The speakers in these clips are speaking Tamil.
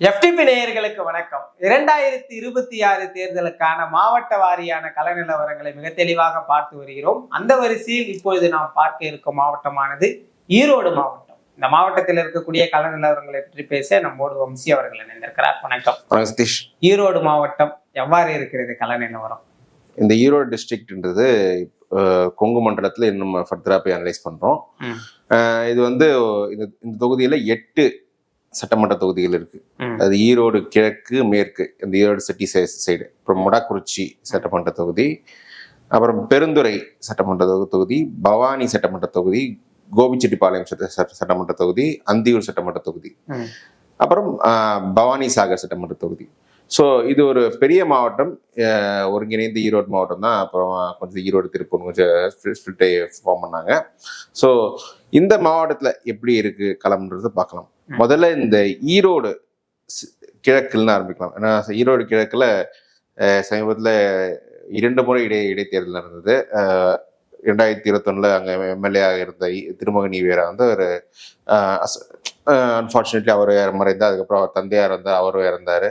எஃப்டிபி நேயர்களுக்கு வணக்கம். 2026 தேர்தலுக்கான மாவட்ட வாரியான கள நிலவரங்களை மிக தெளிவாக பார்த்து வருகிறோம். அந்த வரிசையில் இப்பொழுது நாம் பார்க்க இருக்கும் மாவட்டமானது ஈரோடு மாவட்டம். இந்த மாவட்டத்தில் இருக்கக்கூடிய கள நிலவரங்களை பற்றி பேச நம்மோடு வம்சி அவர்கள் இணைந்திருக்கிறார். வணக்கம் சதீஷ். ஈரோடு மாவட்டம் எவ்வாறு இருக்கிறது கள நிலவரம்? இந்த ஈரோடு டிஸ்ட்ரிக்ட்ன்றது கொங்கு மண்டலத்துல இன்னும் ஃபர்தரா போய் அனலைஸ் பண்றோம். இது வந்து இந்த தொகுதியில 8 சட்டமன்ற தொகுதிகள் இருக்கு. அது ஈரோடு கிழக்கு, மேற்கு, இந்த ஈரோடு சிட்டி சைடு, அப்புறம் மொடாக்குறிச்சி சட்டமன்ற தொகுதி, அப்புறம் பெருந்துறை சட்டமன்ற தொகுதி, பவானி சட்டமன்ற தொகுதி, கோபிச்செட்டிப்பாளையம் சட்டமன்ற தொகுதி, அந்தியூர் சட்டமன்ற தொகுதி, அப்புறம் பவானி சாகர் சட்டமன்ற தொகுதி. ஸோ இது ஒரு பெரிய மாவட்டம், ஒருங்கிணைந்த ஈரோடு மாவட்டம் தான். அப்புறம் கொஞ்சம் ஈரோடு, திருப்பூர் கொஞ்சம் ஸ்பிளிட்டை ஃபார்ம் பண்ணாங்க. ஸோ இந்த மாவட்டத்தில் எப்படி இருக்கு களம்ன்றது பார்க்கலாம். முதல்ல இந்த ஈரோடு கிழக்குன்னு ஆரம்பிக்கலாம். ஏன்னா ஈரோடு கிழக்குல சமீபத்தில் 2 முறை இடைத்தேர்தல் நடந்தது. 2021 அங்கே எம்எல்ஏ இருந்த திருமகன் ஈவேரா வந்து ஒரு அன்பார்ச்சுனேட்லி அவர் மறைந்தார். அதுக்கப்புறம் அவர் தந்தையார் வந்து அவரும் இறந்தாரு.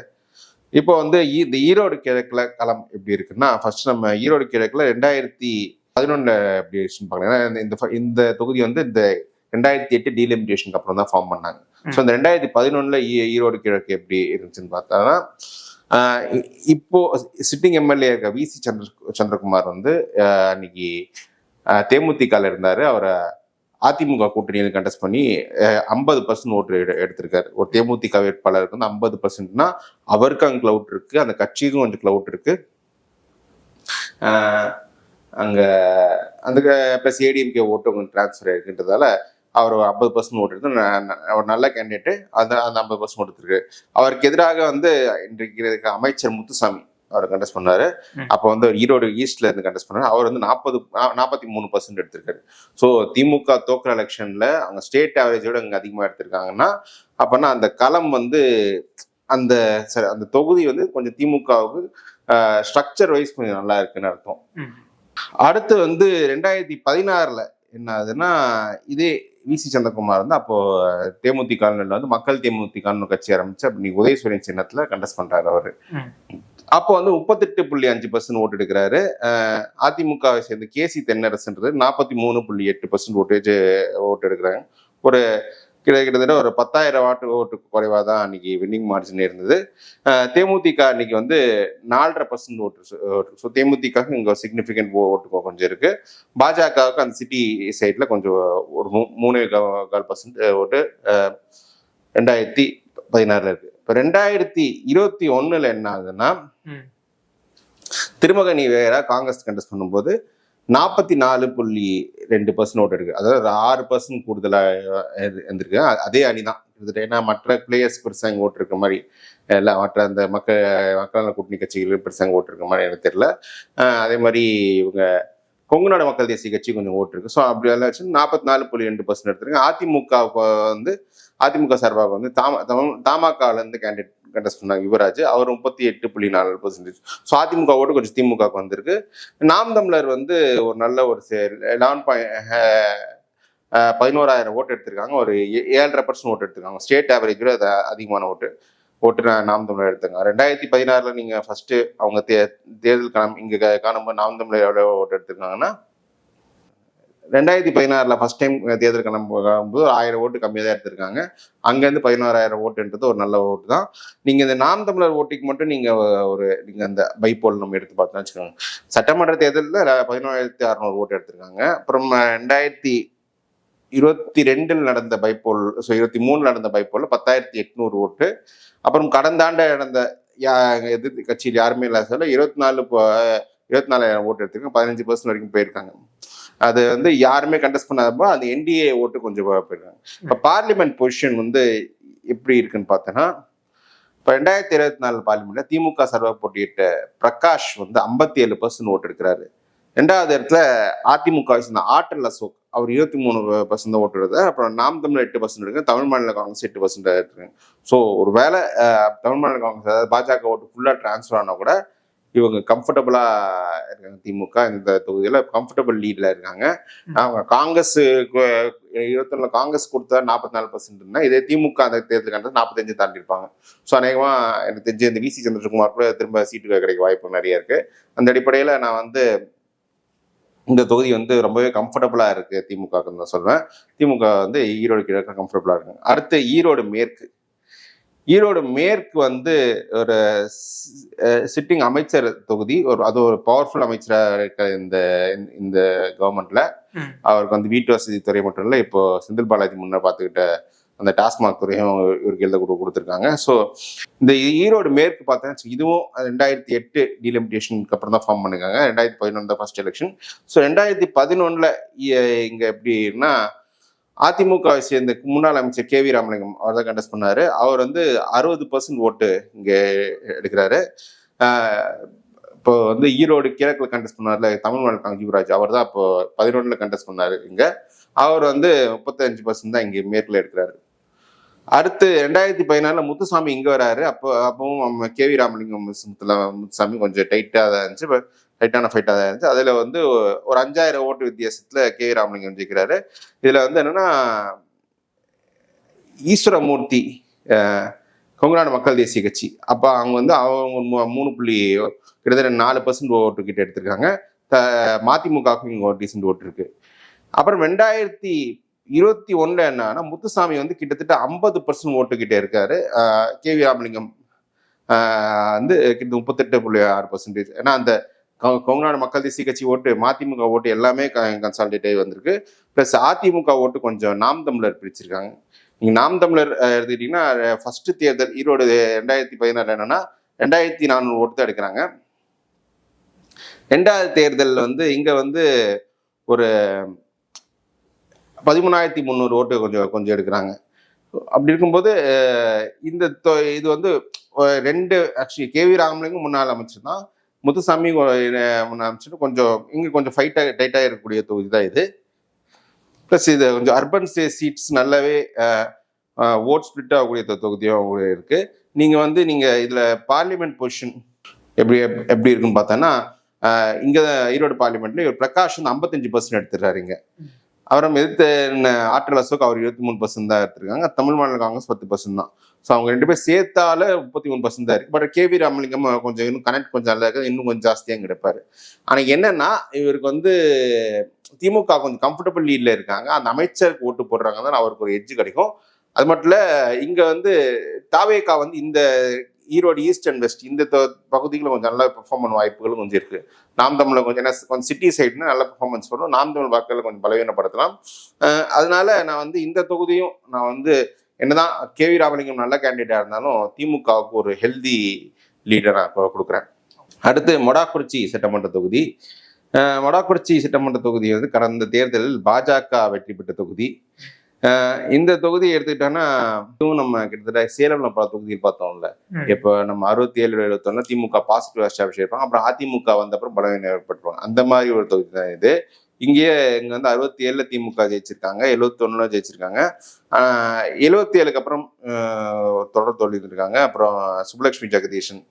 இப்போ வந்து இந்த ஈரோடு கிழக்குல களம் எப்படி இருக்குன்னா, ஃபர்ஸ்ட் நம்ம ஈரோடு கிழக்குல 2011 எப்படி இருக்குன்னு பார்க்கலாம். ஏன்னா இந்த தொகுதி வந்து இந்த 2008 டீலிமிட்டேஷனுக்கு அப்புறம் தான் ஃபார்ம் பண்ணாங்க. ஸோ இந்த 2011 ஈரோடு கிழக்கு எப்படி இருந்துச்சுன்னு பார்த்தோம்னா, இப்போ சிட்டிங் எம்எல்ஏ இருக்க விசி சந்திரகுமார் வந்து அன்னைக்கு தேமுதிகல இருந்தாரு. அவரை அதிமுக கூட்டணியில் கண்டெஸ்ட் பண்ணி 50% ஓட்டு எடுத்திருக்காரு. ஒரு தேமுதிக வேட்பாளருக்கு வந்து 50%னா அவருக்கு அங்கே கிளவுட் இருக்கு, அந்த கட்சிக்கும் கொஞ்சம் கிளவுட் இருக்கு. அங்க அந்த பிளஸ் ஏடிஎம்கே ஓட்டு கொஞ்சம் டிரான்ஸ்ஃபர் இருக்குன்றதால அவர் 50% ஓட்டு எடுத்து அவர் நல்ல கேண்டிடேட்டு. அந்த 50% ஓட்டு இருக்கு. அவருக்கு எதிராக வந்து இன்றைக்கு அமைச்சர் முத்துசாமி அவர் கண்டெஸ்ட் பண்ணாரு. அப்போ வந்து ஈரோடு ஈஸ்ட்ல இருந்து கண்டெஸ்ட் பண்ணாரு. அவர் வந்து 43% எடுத்திருக்காரு. ஸோ திமுக தோக்குற எலெக்ஷன்ல அவங்க ஸ்டேட் ஆவரேஜோட அங்கே அதிகமாக எடுத்திருக்காங்கன்னா, அப்போனா அந்த களம் வந்து அந்த தொகுதி வந்து கொஞ்சம் திமுகவுக்கு ஸ்ட்ரக்சர் வைஸ் கொஞ்சம் நல்லா இருக்குன்னு அர்த்தம். அடுத்து வந்து 2016 என்ன ஆகுதுன்னா, இதே விசி சந்திரகுமார் வந்து அப்போ தேமுதிக வந்து மக்கள் தேமுதிகன்னு கட்சி ஆரம்பிச்சு அப்படி உதயசூரியன் சின்னத்துல கண்டெஸ்ட் பண்றாரு அவரு. அப்போ வந்து 38.5% ஓட்டு எடுக்கிறாரு. அதிமுகவை சேர்ந்த கேசி தென்னரசுன்றது 43.8% ஓட்டு எடுக்கிறாங்க. ஒரு கிட்டத்தட்ட ஒரு 10,000 ஓட்டு குறைவாக தான் அன்னைக்கு வின்னிங் மார்ஜின் இருந்தது. தேமுதிக அன்னைக்கு வந்து 4.5% ஓட்டு. ஸோ தேமுதிக இங்கே சிக்னிஃபிகண்ட் ஓட்டு கொஞ்சம் இருக்கு. பாஜகவுக்கு அந்த சிட்டி சைட்ல கொஞ்சம் ஒரு 3.4% ஓட்டு 2016 இருக்கு. இப்போ 2021 என்ன ஆகுதுன்னா, திருமகன் ஈவேரா காங்கிரஸ் கண்டெஸ்ட் பண்ணும்போது 44.2% ஓட்டு இருக்கு. அதாவது 6% கூடுதலாக இருந்திருக்கு. அதே அணிதான். ஏன்னா மற்ற பிளேயர்ஸ் பெருசாக ஓட்டு இருக்க மாதிரி இல்லை, மற்ற அந்த மக்கள் கூட்டணி கட்சிகள் பெருசாக ஓட்டு இருக்க மாதிரி எனக்கு தெரியல. அதே மாதிரி இவங்க கொங்கு நாடு மக்கள் தேசிய கட்சி கொஞ்சம் ஓட்டு இருக்கு. ஸோ அப்படி எல்லாம் வச்சு 44.2% எடுத்திருக்கு. அதிமுக சார்பாக வந்து தமாகால இருந்து கேண்டிடேட் கண்டெஸ்ட் பண்ணாங்க யுவராஜ். அவர் 38.4%. ஸோ அதிமுக ஓட்டு கொஞ்சம் திமுக வந்திருக்கு. நாம் தமிழர் வந்து ஒரு நல்ல ஒரு 11,000 ஓட்டு எடுத்திருக்காங்க. ஒரு 7.5% ஓட்டு எடுத்திருக்காங்க. ஸ்டேட் ஆவரேஜ் விட அது அதிகமான ஓட்டு நாம் தமிழர் எடுத்தாங்க. 2016 நீங்க ஃபர்ஸ்ட் அவங்க தேர்தல் இங்க காணும்போது நாம் தமிழர் எவ்வளவு ஓட்டு எடுத்திருக்காங்கன்னா, 2016 ஃபர்ஸ்ட் டைம் தேர்தல் கிளம்பும்போது 1000 ஓட்டு கம்மியாக தான் எடுத்திருக்காங்க. அங்கேருந்து 11,000 ஓட்டுன்றது ஒரு நல்ல ஓட்டு தான். நீங்க இந்த நாம் தமிழர் ஓட்டுக்கு மட்டும் நீங்க அந்த பைப்போல் நம்ம எடுத்து பார்த்தோம்னு வச்சுக்கோங்க. சட்டமன்ற தேர்தலில் 11,600 ஓட்டு எடுத்திருக்காங்க. அப்புறம் 2022 நடந்த பைப்போல், 23 நடந்த பைப்போல் 10,800 ஓட்டு. அப்புறம் கடந்த ஆண்டு நடந்த எதிர்த்து கட்சியில் யாருமே இல்லாத சொல்ல 24,000 ஓட்டு எடுத்திருக்காங்க. 15% வரைக்கும் போயிருக்காங்க. அது வந்து யாருமே கண்டெஸ்ட் பண்ணாதப்போ அந்த என்டிஏ ஓட்டு கொஞ்சம் போயிருக்காங்க. இப்போ பார்லிமெண்ட் பொசிஷன் வந்து எப்படி இருக்குன்னு பார்த்தோன்னா, இப்போ 2024 பார்லிமெண்ட்ல திமுக சார்பாக போட்டியிட்ட பிரகாஷ் வந்து 57% ஓட்டு எடுக்கிறாரு. 2வது இடத்துல அதிமுக ஆற்றல் அசோக், அவர் 23% ஓட்டு எடுத்தார். அப்புறம் நாம் தமிழ் 8% எடுக்க, தமிழ் மாநில காங்கிரஸ் 8% எடுத்துருக்காங்க. ஸோ ஒரு வேளை தமிழ் மாநில காங்கிரஸ், அதாவது பாஜக ஓட்டு ஃபுல்லாக டிரான்ஸ்ஃபர் ஆனால் கூட இவங்க கம்ஃபர்டபுளா இருக்காங்க. திமுக இந்த தொகுதியில கம்ஃபர்டபுள் லீட்ல இருக்காங்க. அவங்க காங்கிரஸ் 21 காங்கிரஸ் கொடுத்தா 44%, இதே திமுக அந்த தேர்தலுக்கு 45 தாண்டி இருப்பாங்க. ஸோ அநேகமா எனக்கு தெரிஞ்சு இந்த விசி சந்திரகுமார் கூட திரும்ப சீட்டு கிடைக்க வாய்ப்பு நிறைய இருக்கு. அந்த அடிப்படையில நான் வந்து இந்த தொகுதி வந்து ரொம்பவே கம்ஃபர்டபுளா இருக்கு திமுகன்னு தான் சொல்வேன். திமுக வந்து ஈரோடு கிழக்கு கம்ஃபர்டபுளா இருக்கு. அடுத்து ஈரோடு மேற்கு. ஈரோடு மேற்கு வந்து ஒரு சிட்டிங் அமைச்சர் தொகுதி. அது ஒரு பவர்ஃபுல் அமைச்சராக இருக்க இந்த கவர்மெண்ட்ல அவருக்கு வந்து வீட்டு வசதி துறை மட்டும் இல்லை, இப்போ செந்தில் பாலாஜி முன்ன பார்த்துக்கிட்ட அந்த டாஸ்மாக் துறையும் இவருக்கு எழுத கொடுத்துருக்காங்க. ஸோ இந்த ஈரோடு மேற்கு பார்த்தீங்கன்னா இதுவும் 2008 டீலிமிட்டேஷனுக்கு அப்புறம் தான் ஃபார்ம் பண்ணிருக்காங்க. 2011 தான் ஃபர்ஸ்ட் எலெக்ஷன். ஸோ 2011 இங்க எப்படின்னா அதிமுகவை சேர்ந்த முன்னாள் அமைச்சர் KV ராமலிங்கம் அவர் தான் கண்டெஸ்ட் பண்ணாரு. அவர் வந்து 60% ஓட்டு இங்க எடுக்கிறாரு. இப்போ வந்து ஈரோடு கிழக்குல கண்டெஸ்ட் பண்ணார்ல தமிழ் மாநில காங்கிரஸ் யுவராஜ், அவர் தான் இப்போ 11 கண்டெஸ்ட் பண்ணாரு இங்க. அவர் வந்து 35% தான் இங்க மேற்குல எடுக்கிறாரு. அடுத்து 2014 முத்துசாமி இங்க வராரு. அப்பவும் KV ராமலிங்கம் முத்துசாமி கொஞ்சம் டைட்டா தான் இருந்துச்சு, டைட்டான ஃபைட்டா தான் இருந்துச்சு. அதுல வந்து ஒரு 5000 ஓட்டு வித்தியாசத்துல KV ராமலிங்கம் ஜெயிக்கிறாரு. இதுல வந்து என்னன்னா ஈஸ்வரமூர்த்தி கொங்குநாடு மக்கள் தேசிய கட்சி, அப்ப அவங்க வந்து அவங்க 3 கிட்டத்தட்ட 4% ஓட்டு கிட்ட எடுத்திருக்காங்க. மதிமுகவுக்கும் இங்க ஒரு டீசென்ட் ஓட்டு இருக்கு. அப்புறம் 2021 என்னன்னா முத்துசாமி வந்து கிட்டத்தட்ட 50% ஓட்டு கிட்ட இருக்காரு. KV ராமலிங்கம் வந்து கிட்ட 38.6%. ஏன்னா அந்த கொங்குநாடு மக்கள் தேசிய கட்சி ஓட்டு, மதிமுக ஓட்டு எல்லாமே கன்சாலிடேட் ஆகி வந்திருக்கு. பிளஸ் அதிமுக ஓட்டு கொஞ்சம் நாம் தமிழர் பிரிச்சிருக்காங்க. நீங்க நாம் தமிழர் எடுத்துக்கிட்டீங்கன்னா ஃபர்ஸ்ட் தேர்தல் ஈரோடு 2016 என்னன்னா 2400 ஓட்டு தான் எடுக்கிறாங்க. 2வது தேர்தல் வந்து இங்க வந்து ஒரு 13300 ஓட்டு கொஞ்சம் எடுக்கிறாங்க. அப்படி இருக்கும்போது இது வந்து 2 ஆக்சுவலி KV ராமலிங்கம் முன்னாள் அமைச்சர் தான், முத்துசாமி முன்னாள் அமைச்சர். கொஞ்சம் டைட்டா இருக்கக்கூடிய தொகுதி தான் இது. பிளஸ் இது கொஞ்சம் அர்பன் சீட்ஸ் நல்லாவே ஓட் ஸ்பிளிட் ஆகக்கூடிய தொகுதியும் இருக்கு. நீங்க இதுல பார்லிமெண்ட் பொசிஷன் எப்படி இருக்குன்னு பார்த்தோன்னா இங்க ஈரோடு பார்லிமெண்ட்ல இவர் பிரகாஷ் வந்து 55% எடுத்துடுறாரு இங்க. அப்புறம் எதிர்த்து ஆற்றல் அசோக் அவர் 23% தான் எடுத்திருக்காங்க. தமிழ் மாநில காங்கிரஸ் 10% தான். ஸோ அவங்க 2 பேர் சேர்த்தால 33% தான் இருக்கு. பட் KV ராமலிங்கம் கொஞ்சம் இன்னும் கனெக்ட் கொஞ்சம் நல்லா இருக்கு, இன்னும் கொஞ்சம் ஜாஸ்தியாக கிடைப்பாரு. ஆனா என்னன்னா இவருக்கு வந்து திமுக கொஞ்சம் கம்ஃபர்டபுள் லீட்ல இருக்காங்க. அந்த அமைச்சருக்கு ஓட்டு போடுறாங்க தான் அவருக்கு ஒரு எட்ஜ் கிடைக்கும். அது மட்டும் இல்ல இங்க வந்து தாவேகா வந்து இந்த ஈரோடு ஈஸ்ட் அண்ட் வெஸ்ட் இந்த பகுதிகளில் கொஞ்சம் நல்ல பெர்ஃபார்ம் பண்ண வாய்ப்புகளும் கொஞ்சம் இருக்கு. நாம் தமிழ் கொஞ்சம் சிட்டி சைடுன்னு நல்ல பெர்ஃபார்மன்ஸ் பண்ணும், நாம் தமிழ் வாக்குகளை கொஞ்சம் பலவீனப்படுத்தலாம். அதனால நான் வந்து இந்த தொகுதியும் நான் வந்து என்னதான் KV ராமலிங்கம் நல்ல கேண்டிடேட்டா இருந்தாலும் திமுகவுக்கு ஒரு ஹெல்தி லீடரா கொடுக்குறேன். அடுத்து மொடாக்குறிச்சி சட்டமன்ற தொகுதி. மொடாக்குறிச்சி சட்டமன்ற தொகுதி வந்து கடந்த தேர்தலில் பாஜக வெற்றி பெற்ற தொகுதி. இந்த தொகுதியை எடுத்துக்கிட்டோம்னா இதுவும் நம்ம கிட்டத்தட்ட சேலம்ல பல தொகுதியில் பார்த்தோம்ல. இப்போ நம்ம 67 71 திமுக பாசிட்டிவ் எஸ்டாப்ளிஷ் இருப்பாங்க, அப்புறம் அதிமுக வந்த அப்புறம் பலவீனம் ஏற்பட்டுருவாங்க. அந்த மாதிரி ஒரு தொகுதி தான் இது. இங்க வந்து 67 திமுக ஜெயிச்சிருக்காங்க, 71 ஜெயிச்சிருக்காங்க. 77க்கு அப்புறம் தொடர் தோல்வி இருக்காங்க. அப்புறம் சுப்புலட்சுமி ஜெகதீஷன்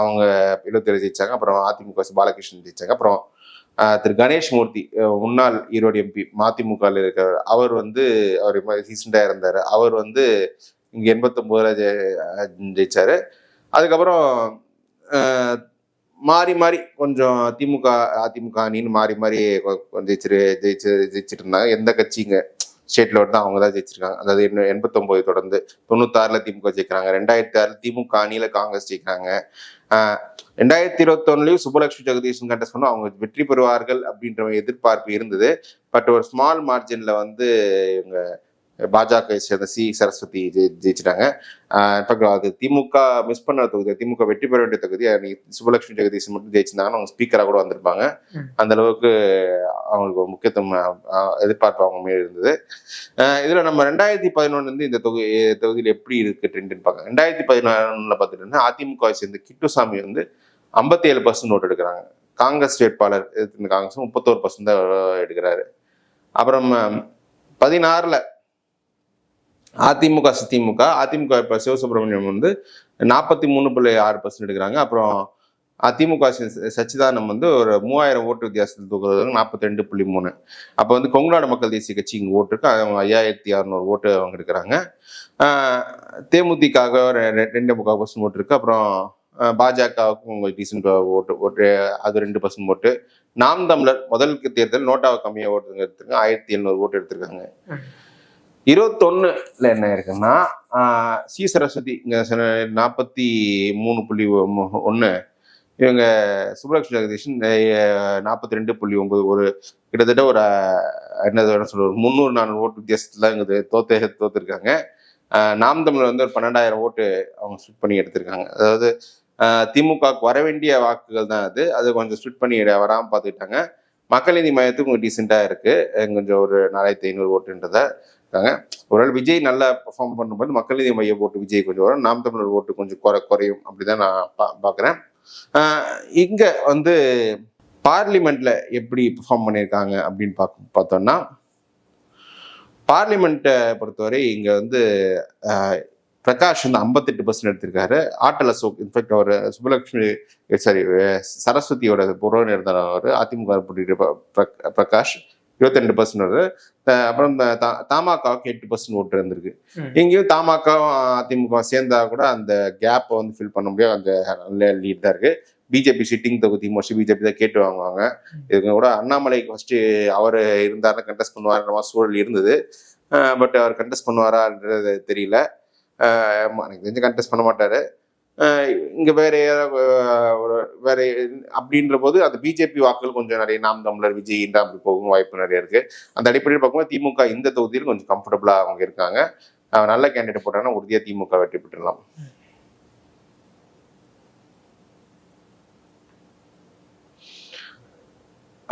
அவங்க 77 ஜெயிச்சாங்க. அப்புறம் அதிமுக பாலகிருஷ்ணன் ஜெயிச்சாங்க. அப்புறம் திரு கணேஷ் மூர்த்தி முன்னாள் ஈரோடு MP மதிமுக இருக்கிறவர், அவர் ரீசெண்டா இருந்தாரு. அவர் வந்து இங்க 89 ஜெயிச்சாரு. அதுக்கப்புறம் மாறி கொஞ்சம் திமுக அதிமுக அணின்னு மாறி ஜெயிச்சிட்டு இருந்தாங்க. எந்த கட்சிங்க ஸ்டேட்ல தான் அவங்க தான் ஜெயிச்சிருக்காங்க. அதாவது 89 தொடர்ந்து 96 திமுக ஜெயிக்கிறாங்க. 2006 திமுக அணியில காங்கிரஸ் ஜெயிக்கிறாங்க. 2021 சுப்புலட்சுமி ஜெகதீஷன் கண்டெஸ்ட் பண்ண அவங்க வெற்றி பெறுவார்கள் அப்படின்ற எதிர்பார்ப்பு இருந்தது. பட் ஒரு ஸ்மால் மார்ஜின்ல வந்து இவங்க பாஜக சேர்ந்த சரஸ்வதி ஜெயிச்சிட்டாங்க. அது திமுக மிஸ் பண்ண தொகுதி, திமுக வெற்றி பெற வேண்டிய தொகுதி. சுப்புலட்சுமி ஜெகதீஷன் மட்டும் ஜெயிச்சிருந்தாங்கன்னா அவங்க ஸ்பீக்கரா கூட வந்திருப்பாங்க. அந்த அளவுக்கு அவங்களுக்கு முக்கியத்துவம் எதிர்பார்ப்பு அவங்க மேல இருந்தது. இதுல நம்ம 2011 இந்த தொகுதியில் எப்படி இருக்கு ட்ரெண்ட்னு பார்க்க. 2011 பார்த்துட்டோம்னா அதிமுக சேர்ந்த கிட்டுசாமி வந்து 57% ஓட்டு எடுக்கிறாங்க. காங்கிரஸ் வேட்பாளர் காங்கிரஸ் 31% தான் எடுக்கிறாரு. அப்புறம் 16 அதிமுக இப்ப சிவசுப்ரமணியம் வந்து 43.6% எடுக்கிறாங்க. அப்புறம் அதிமுக சச்சிதானந்தம் வந்து ஒரு 3000 ஓட்டு வித்தியாசத்தில் தூக்குறது 42.3. அப்போ வந்து கொங்குநாடு மக்கள் தேசிய கட்சி இங்கே ஓட்டு இருக்கு, அவங்க 5600 ஓட்டு அவங்க இருக்கிறாங்க. தேமுதிக ஒரு 2.25% ஓட்டு இருக்கு. அப்புறம் பாஜகவுக்கும் உங்க டீசென்ட் ஓட்டு அது 2% ஓட்டு. நாம் தமிழர் முதல் தேர்தல் நோட்டாவை கம்மியாக ஓட்டு எடுத்திருக்காங்க, 1700 ஓட்டு எடுத்திருக்காங்க. 21ல என்ன இருக்குன்னா சி சரஸ்வதி இங்க 43.1, இவங்க சுப்புலட்சுமி ஜெகதீஷன் 42.9, ஒரு கிட்டத்தட்ட ஒரு என்ன சொல்ற 300-400 ஓட்டு வித்தியாசத்துல இங்க தோத்துருக்காங்க. நாம் தமிழர் வந்து ஒரு 12,000 ஓட்டு அவங்க ஸ்பிட் பண்ணி எடுத்திருக்காங்க. அதாவது திமுக வர வேண்டிய வாக்குகள் தான் அது கொஞ்சம் ஸ்பிட் பண்ணி வராமல் பார்த்துக்கிட்டாங்க. மக்கள் நீதி மையத்துக்கு கொஞ்சம் டீசெண்டா இருக்கு, கொஞ்சம் ஒரு 4500 ஓட்டுன்றத இருக்காங்க. ஒருவேளை விஜய் நல்லா பெர்ஃபார்ம் பண்ணும்போது மக்கள் நீதி மைய ஓட்டு விஜய் கொஞ்சம் வரும், நாம் தமிழர் ஓட்டு கொஞ்சம் குறையும், அப்படிதான் நான் பாக்குறேன். இங்க வந்து பார்லிமெண்ட்ல எப்படி பெர்ஃபார்ம் பண்ணியிருக்காங்க அப்படின்னு பார்த்தோம்னா, பார்லிமெண்ட்டை பொறுத்தவரை இங்க வந்து பிரகாஷ் வந்து 58% எடுத்திருக்காரு. ஆட்டல் அசோக், இன்ஃபேக்ட் அவர் சுப்புலட்சுமி சரஸ்வதியோட புறவன் இருந்தார், அவர் அதிமுக பிரகாஷ் 22% வருது. அப்புறம் தமாகாவுக்கு 8% ஓட்டு இருந்திருக்கு. இங்கேயும் தமாக அதிமுக சேர்ந்தா கூட அந்த கேப்பை வந்து ஃபில் பண்ண முடியாது, அந்த லீட் தான் இருக்கு. பிஜேபி சிட்டிங் தொகுதி மோஸ்ட்லி பிஜேபி தான் கேட்டு வாங்குவாங்க. இதுக்கு கூட அண்ணாமலைக்கு ஃபர்ஸ்ட் அவர் இருந்தாருன்னா கண்டெஸ்ட் பண்ணுவாருன்ற மாதிரி சூழல் இருந்தது. பட் அவர் கண்டெஸ்ட் பண்ணுவாரான்றது தெரியல, எனக்கு தெரிஞ்சு கண்டெஸ்ட் பண்ண மாட்டாரு. இங்க வேற வேற அப்படின்ற போது அந்த பிஜேபி வாக்குகள் கொஞ்சம் நிறைய நாம் தமிழர் விஜய் அப்படி போகும் வாய்ப்பு நிறைய இருக்கு. அந்த அடிப்படையில் பார்க்கும்போது திமுக இந்த தொகுதியில் கொஞ்சம் கம்ஃபர்டபுளா அவங்க இருக்காங்க. நல்ல கேண்டிடேட் போட்டாங்கன்னா உறுதியா திமுக வெற்றி பெற்றலாம்.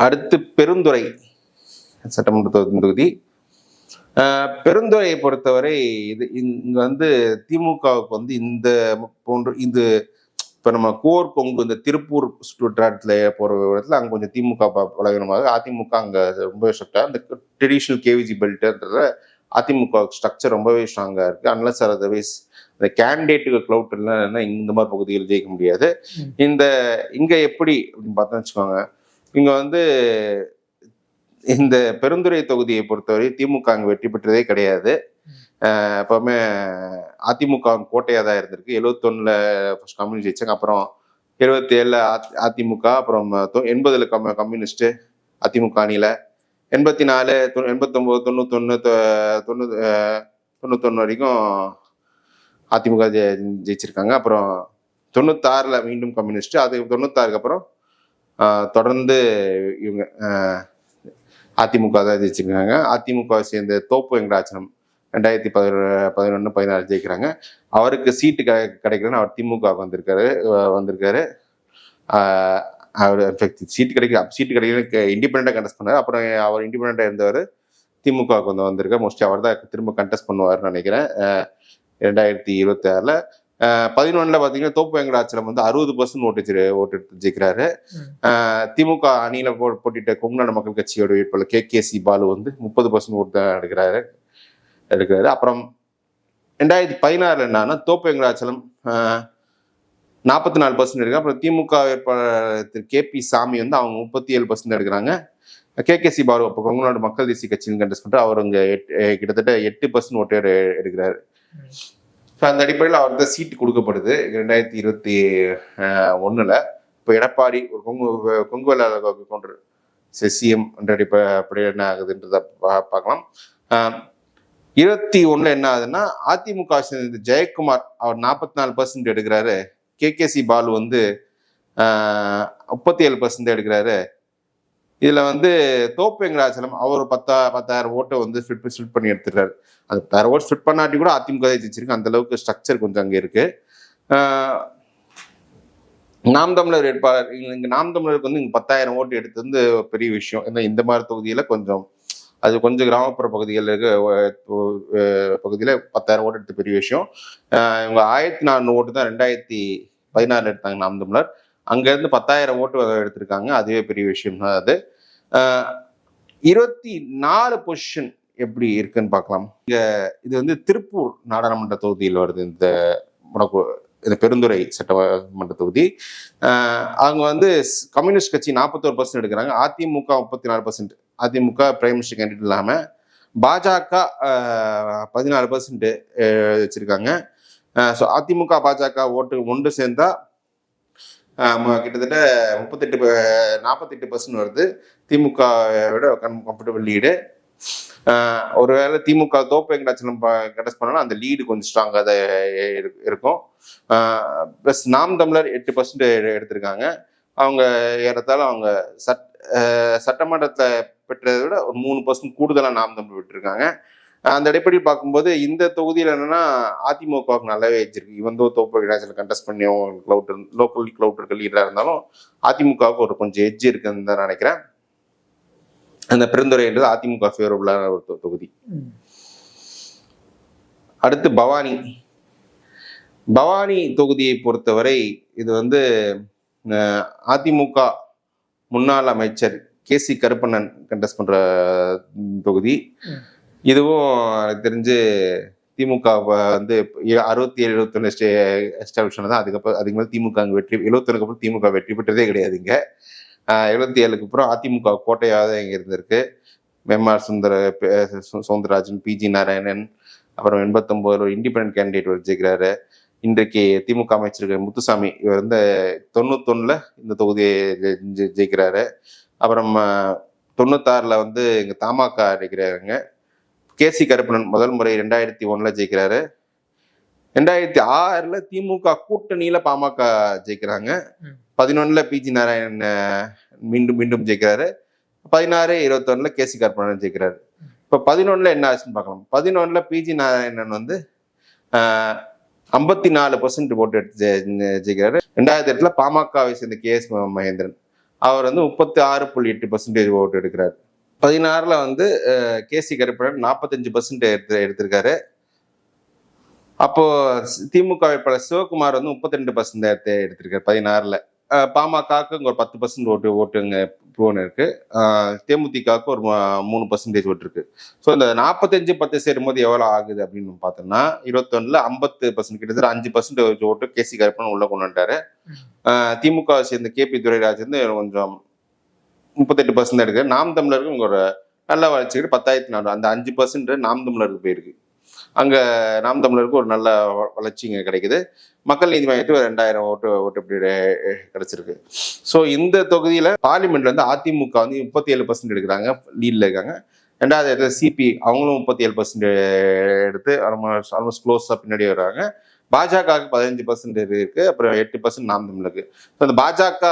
அடுத்து பெருந்துறை சட்டமன்ற தொகுதி. பெருந்துறையை பொறுத்தவரை இங்க வந்து திமுகவுக்கு வந்து இந்த போன்ற இது இப்ப நம்ம கோர் கொங்கு இந்த திருப்பூர் சுற்றுவட்டாரத்துல போற இடத்துல அங்க கொஞ்சம் திமுக பலவீனமாக, அதிமுக அங்க ரொம்ப ஸ்ட்ரக்டா இந்த ட்ரெடிஷனல் கேவிஜி பெல்ட்ன்ற அதிமுக ஸ்ட்ரக்சர் ரொம்பவே ஸ்ட்ராங்கா இருக்கு. அன்லஸ் அதர்வைஸ் இந்த கேண்டிடேட்டுக்கு கிளவுட் இல்லைன்னா இந்த மாதிரி பகுதிகள் ஜெயிக்க முடியாது. இங்க எப்படி அப்படின்னு பார்த்தோம்னு வச்சுக்கோங்க, இங்க வந்து இந்த பெருந்துறை தொகுதியை பொறுத்தவரை திமுக அங்கே வெற்றி பெற்றதே கிடையாது. எப்பவுமே அதிமுக கோட்டையா தான் இருந்திருக்கு. 71ல ஃபர்ஸ்ட் கம்யூனிஸ்ட் ஜெயிச்சாங்க, அப்புறம் 77ல அதிமுக, அப்புறம் 80ல கம்யூனிஸ்ட் அதிமுக அணியில, 84, 89, 91 வரைக்கும் அதிமுக ஜெயிச்சிருக்காங்க. அப்புறம் 96ல மீண்டும் கம்யூனிஸ்ட், அது 96க்கு அப்புறம் தொடர்ந்து இவங்க அதிமுக தான் ஜெயிச்சிருக்காங்க. அதிமுக சேர்ந்த தோப்பு வெங்கடாச்சலம் 2011-16 ஜெயிக்கிறாங்க. அவருக்கு சீட்டு கிடைக்கலன்னு அவர் திமுக வந்திருக்காரு. அவர் சீட்டு கிடைக்கல இண்டிபெண்டா கண்டெஸ்ட் பண்ணாரு. அப்புறம் அவர் இண்டிபெண்டா இருந்தவர் திமுக வந்திருக்காரு. மோஸ்ட்லி அவர் தான் திரும்ப கண்டெஸ்ட் பண்ணுவாருன்னு நினைக்கிறேன். 2026ல 11ல பாத்தீங்கன்னா தோப்பு வெங்கடாச்சலம் வந்து 60% ஓட்டு எடுத்து ஜெயிக்கிறாரு. திமுக அணியில போட்டிட்ட கொங்குநாடு மக்கள் கட்சியோட வேட்பாளர் KKC பாலு வந்து 30% ஓட்டு தான் எடுக்கிறாரு. அப்புறம் 2016ல என்னன்னா தோப்பு வெங்கடாச்சலம் 44% எடுக்கிறாங்க. அப்புறம் திமுக வேட்பாளர் திரு KP சாமி வந்து அவங்க 37% எடுக்கிறாங்க. KKC பாலு அப்போ கொங்குநாடு மக்கள் தேசிய கட்சின்னு கண்டெஸ்ட் பண்ணிட்டு அவர் இங்க கிட்டத்தட்ட 8% ஓட்டு எடுக்கிறாரு. அந்த அடிப்படையில் அவருக்கு சீட்டு கொடுக்கப்படுது 2021ல. இப்போ எடப்பாடி ஒரு கொங்கு வேளாளர் கொண்டு சிஎம் அடிப்படையில் என்ன ஆகுதுன்றத பார்க்கலாம். 21ல என்ன ஆகுதுன்னா அதிமுக ஜெயக்குமார் அவர் 44% எடுக்கிறாரு. KKC பாலு வந்து 37% எடுக்கிறாரு. இதுல வந்து தோப்பு வெங்கடாச்சலம் அவர் 10,000 ஓட்டை வந்து ஸ்பிட் பண்ணி எடுத்துறாரு. அந்த 10,000 ஓட்டு ஸ்பிட் பண்ணாட்டி கூட அதிமுக ஜெயிச்சிருக்கு. அந்த அளவுக்கு ஸ்ட்ரக்சர் கொஞ்சம் அங்க இருக்கு. நாம் தமிழர் வேட்பாளர் இங்க நாம் தமிழருக்கு வந்து இங்க 10,000 ஓட்டு எடுத்து வந்து பெரிய விஷயம். ஏன்னா இந்த மாதிரி தொகுதியில அது கொஞ்சம் கிராமப்புற பகுதியில் 10,000 ஓட்டு எடுத்து பெரிய விஷயம். இவங்க 1,400 ஓட்டு தான் 2016 எடுத்தாங்க நாம் தமிழர். அங்க இருந்து 10,000 ஓட்டு எடுத்திருக்காங்க. அதுவே பெரிய விஷயம் தான். அது 24 பொசிஷன் எப்படி இருக்குன்னு பார்க்கலாம். இது வந்து திருப்பூர் நாடாளுமன்ற தொகுதியில் வருது. இந்த பெருந்துறை சட்டமன்ற தொகுதி. அவங்க வந்து கம்யூனிஸ்ட் கட்சி 41% எடுக்கிறாங்க, AIADMK 34%. AIADMK prime minister candidate இல்லாமல் பாஜக 14% வச்சிருக்காங்க. ஸோ அதிமுக பாஜக ஓட்டு ஒன்று சேர்ந்தா கிட்டத்தட்ட 48% வருது. திமுக விட கம்ஃபர்டபுள் லீடு. ஒருவேளை திமுக தோப்பு எங்கடாச்சும் கண்டஸ்ட் பண்ணாலும் அந்த லீடு கொஞ்சம் ஸ்ட்ராங்காக தான் இருக்கும். ப்ளஸ் நாம் தமிழர் 8% எடுத்திருக்காங்க. அவங்க ஏறத்தாழ அவங்க சட்டமன்றத்தை பெற்றதை விட ஒரு 3% கூடுதலாக நாம் தமிழர் விட்டுருக்காங்க. அந்த அடிப்படை பார்க்கும்போது இந்த தொகுதியில் என்னன்னா அதிமுகவுக்கு நல்லாவே வச்சிருக்கு. இவன் தோப்பு எங்கடாச்சும் கண்டஸ்ட் பண்ணி லோக்கல் கிளவுட்டர்கள் லீடராக இருந்தாலும் அதிமுகவுக்கு ஒரு கொஞ்சம் எட்ஜ் இருக்குன்னு தான் நினைக்கிறேன். அந்த பெருந்துறைன்றது அதிமுக ஃபேவரபுளான ஒரு தொகுதி. அடுத்து பவானி தொகுதியை பொறுத்தவரை இது வந்து அதிமுக முன்னாள் அமைச்சர் KC கருப்பண்ணன் கண்டஸ்ட் பண்ற தொகுதி. இதுவும் எனக்கு தெரிஞ்சு திமுக வந்து 67-71 எஸ்டாப்ளிஷ் தான். அதுக்கு மேலே திமுக அங்கே வெற்றி 71 அப்புறம் திமுக வெற்றி பெற்றதே கிடையாது. இங்கே 77க்கு அப்புறம் அதிமுக கோட்டையாக தான் இங்கே இருந்திருக்கு. MR சௌந்தரராஜன், PG நாராயணன், அப்புறம் 89 இண்டிபெண்டன்ட் கேண்டிடேட் ஜெயிக்கிறாரு. இன்றைக்கு திமுக அமைச்சர் முத்துசாமி இவர் வந்து 91 இந்த தொகுதியை ஜெயிக்கிறாரு. அப்புறம் 96 வந்து இங்கே தமாக இருக்கிறாங்க. KC கருப்பணன் முதல் முறை 2001 ஜெயிக்கிறாரு. 2006 திமுக கூட்டணியில பாமக ஜெயிக்கிறாங்க. 11 PG நாராயணன் மீண்டும் ஜெயிக்கிறாரு. 16-21 KC கருப்பணன் ஜெயிக்கிறாரு. இப்போ 11 என்ன ஆச்சுன்னு பார்க்கலாம். 11 PG நாராயணன் வந்து 54% ஓட்டு எடுத்து ஜெயிக்கிறாரு. 2008 பாமகவை சேர்ந்த KS மகேந்திரன் அவர் வந்து 36.8% ஓட்டு எடுக்கிறாரு. 16 வந்து KC கருப்பணன் 45% எடுத்திருக்காரு. அப்போ திமுக வேட்பாளர் சிவகுமார் வந்து 32% எடுத்திருக்காரு 16. பாமகவுக்கு இங்க ஒரு 10% ஓட்டுங்க ப்ரோன் இருக்கு. தேமுதிகவுக்கு ஒரு 3% ஓட்டு இருக்கு. ஸோ இந்த 45-10 சேரும்போது எவ்வளவு ஆகுது அப்படின்னு பார்த்தோம்னா 21 50% கிட்டத்தட்ட 5% ஓட்டு KC கருப்பணன் உள்ள கொண்டு வந்துட்டாரு. திமுக சேர்ந்த KP துரைராஜ் வந்து கொஞ்சம் 38% எடுக்கு. நாம் தமிழருக்கு இங்க ஒரு நல்ல வளர்ச்சிக்கிட்டு 10,400 அந்த 5% நாம் தமிழருக்கு போயிருக்கு. அங்க நாம் தமிழருக்கு ஒரு நல்ல வளர்ச்சி இங்க கிடைக்குது. மக்கள் நீதி மையத்துக்கு ஒரு 2000 ஓட்டு இப்படி கிடைச்சிருக்கு. ஸோ இந்த தொகுதியில பார்லிமெண்ட்ல வந்து அதிமுக வந்து 37% எடுக்கிறாங்க, லீட்ல இருக்காங்க. 2வது இடத்துல CP அவங்களும் 37% எடுத்து ஆல்மோஸ்ட் க்ளோஸா பின்னாடி வர்றாங்க. பாஜகவுக்கு 15% இருக்கு, அப்புறம் 8% நாம் தமிழுக்கு. அந்த பாஜக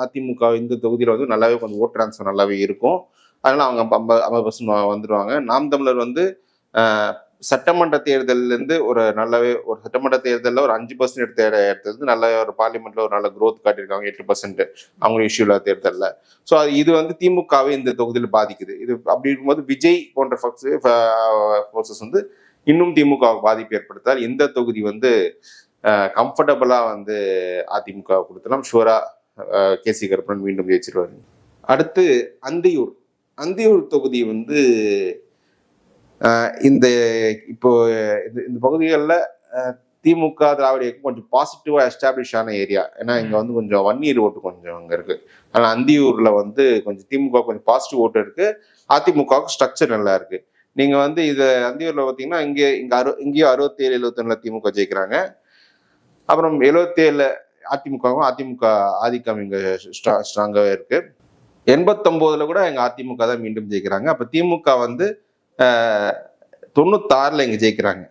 அதிமுக இந்த தொகுதியில வந்து நல்லாவே கொஞ்சம் ஓட் டிரான்ஸ்ஃபர் நல்லாவே இருக்கும். அதனால அவங்க 50% வந்துடுவாங்க. நாம் தமிழர் வந்து சட்டமன்ற தேர்தல்ல இருந்து ஒரு சட்டமன்ற தேர்தலில் ஒரு 5% எடுத்தது நல்ல ஒரு பார்லிமெண்ட்ல ஒரு நல்ல க்ரோத் காட்டியிருக்காங்க. 8% அவங்க இஷ்யூல தேர்தலில். ஸோ இது வந்து திமுகவை இந்த தொகுதியில் பாதிக்குது. இது அப்படி இருக்கும்போது விஜய் போன்ற ஃபோர்ஸஸ் வந்து இன்னும் திமுக பாதிப்பு ஏற்படுத்தால் இந்த தொகுதி வந்து கம்ஃபர்டபுளா வந்து அதிமுக கொடுத்தலாம். ஷூரா KC கருப்பணன் மீண்டும் ஜெயிச்சிருவாரு. அடுத்து அந்தியூர் தொகுதி வந்து இந்த பகுதிகளில் திமுக திராவிட இயக்கம் கொஞ்சம் பாசிட்டிவா எஸ்டாப்ளிஷ் ஆன ஏரியா. ஏன்னா இங்க வந்து கொஞ்சம் வன்னியர் ஓட்டு கொஞ்சம் அங்க இருக்கு. ஆனா அந்தியூர்ல வந்து கொஞ்சம் திமுக கொஞ்சம் பாசிட்டிவ் ஓட்டு இருக்கு. அதிமுகவுக்கு ஸ்ட்ரக்சர் நல்லா இருக்கு. நீங்க வந்து இது அந்தியூர்ல பாத்தீங்கன்னா இங்கேயும் 67-71 திமுக ஜெயிக்கிறாங்க. அப்புறம் 77 அதிமுக ஆதிக்கம் இங்க ஸ்ட்ராங்காவே இருக்கு. 89 கூட எங்க அதிமுக தான் மீண்டும் ஜெயிக்கிறாங்க. அப்ப திமுக வந்து 96 இங்க ஜெயிக்கிறாங்க.